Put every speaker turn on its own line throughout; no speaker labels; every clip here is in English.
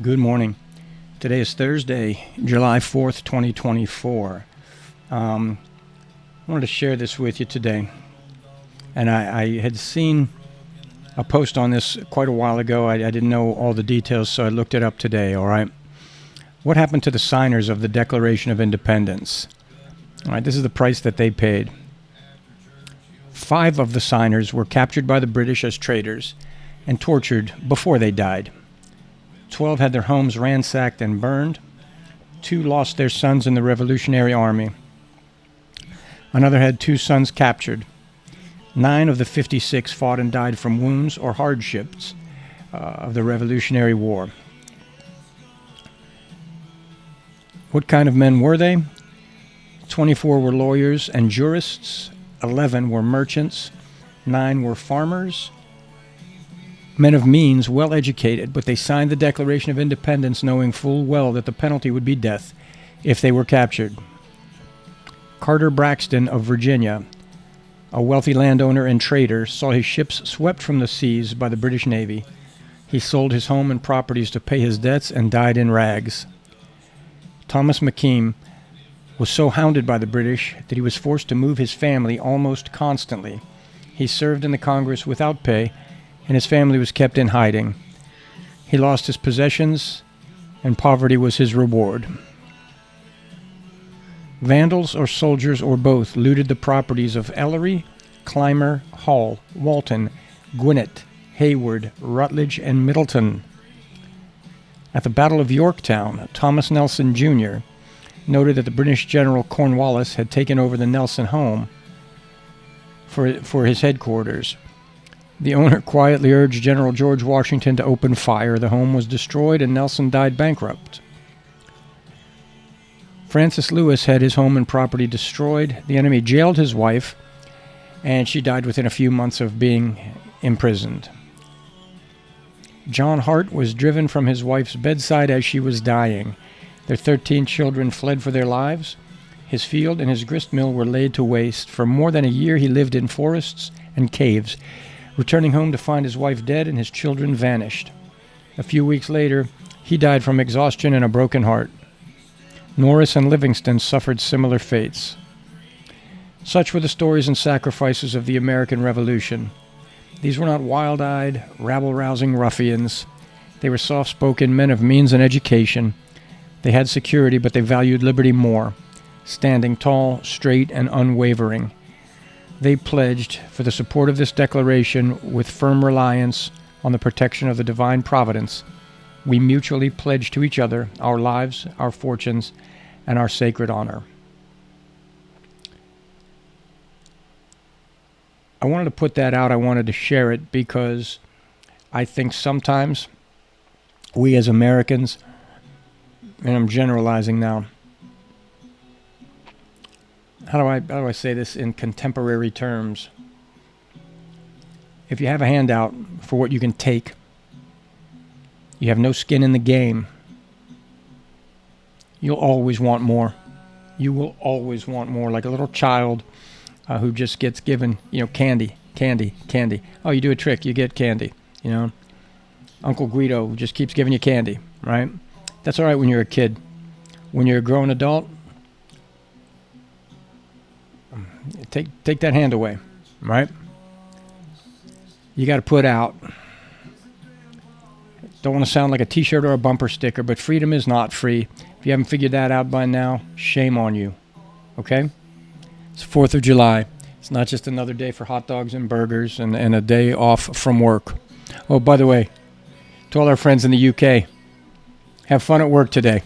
Good morning. Today is Thursday, July 4th, 2024. I wanted to share this with you today. And I had seen a post on this quite a while ago. I didn't know all the details, so I looked it up today, all right? What happened to the signers of the Declaration of Independence? All right, this is the price that they paid. 5 of the signers were captured by the British as traitors and tortured before they died. 12 had their homes ransacked and burned. 2 lost their sons in the Revolutionary Army. Another had 2 sons captured. 9 of the 56 fought and died from wounds or hardships of the Revolutionary War. What kind of men were they? 24 were lawyers and jurists. 11 were merchants. 9 were farmers. Men of means, well educated, but they signed the Declaration of Independence knowing full well that the penalty would be death if they were captured. Carter Braxton of Virginia, a wealthy landowner and trader, saw his ships swept from the seas by the British Navy. He sold his home and properties to pay his debts and died in rags. Thomas McKean was so hounded by the British that he was forced to move his family almost constantly. He served in the Congress without pay, and his family was kept in hiding. He lost his possessions, and poverty was his reward. Vandals or soldiers or both looted the properties of Ellery, Clymer, Hall, Walton, Gwinnett, Hayward, Rutledge, and Middleton. At the Battle of Yorktown, Thomas Nelson Jr. noted that the British General Cornwallis had taken over the Nelson home for his headquarters. The owner quietly urged General George Washington to open fire. The home was destroyed and Nelson died bankrupt. Francis Lewis had his home and property destroyed. The enemy jailed his wife, and she died within a few months of being imprisoned. John Hart was driven from his wife's bedside as she was dying. Their 13 children fled for their lives. His field and his grist mill were laid to waste. For more than a year he lived in forests and caves, returning home to find his wife dead and his children vanished. A few weeks later, he died from exhaustion and a broken heart. Norris and Livingston suffered similar fates. Such were the stories and sacrifices of the American Revolution. These were not wild-eyed, rabble-rousing ruffians. They were soft-spoken men of means and education. They had security, but they valued liberty more, standing tall, straight, and unwavering. They pledged for the support of this declaration with firm reliance on the protection of the divine providence. We mutually pledge to each other our lives, our fortunes, and our sacred honor. I wanted to put that out. I wanted to share it because I think sometimes we as Americans, and I'm generalizing now, how do I say this in contemporary terms? If you have a handout for what you can take, you have no skin in the game, you'll always want more. You will always want more, like a little child who just gets given, candy. Oh, you do a trick, you get candy, Uncle Guido just keeps giving you candy, right? That's all right when you're a kid. When you're a grown adult, take that hand away, right? You got to put out. Don't want to sound like a t-shirt or a bumper sticker, but freedom is not free. If you haven't figured that out by now, shame on you, okay? It's 4th of July. It's not just another day for hot dogs and burgers and a day off from work. Oh, by the way, to all our friends in the UK, have fun at work today.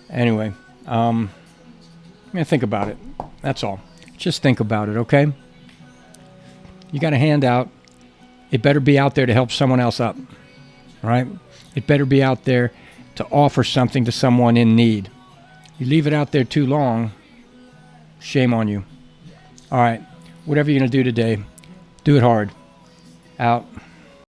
Anyway, think about it. That's all. Just think about it, okay? You got a handout. It better be out there to help someone else up, right? It better be out there to offer something to someone in need. You leave it out there too long, shame on you. All right, whatever you're going to do today, do it hard. Out.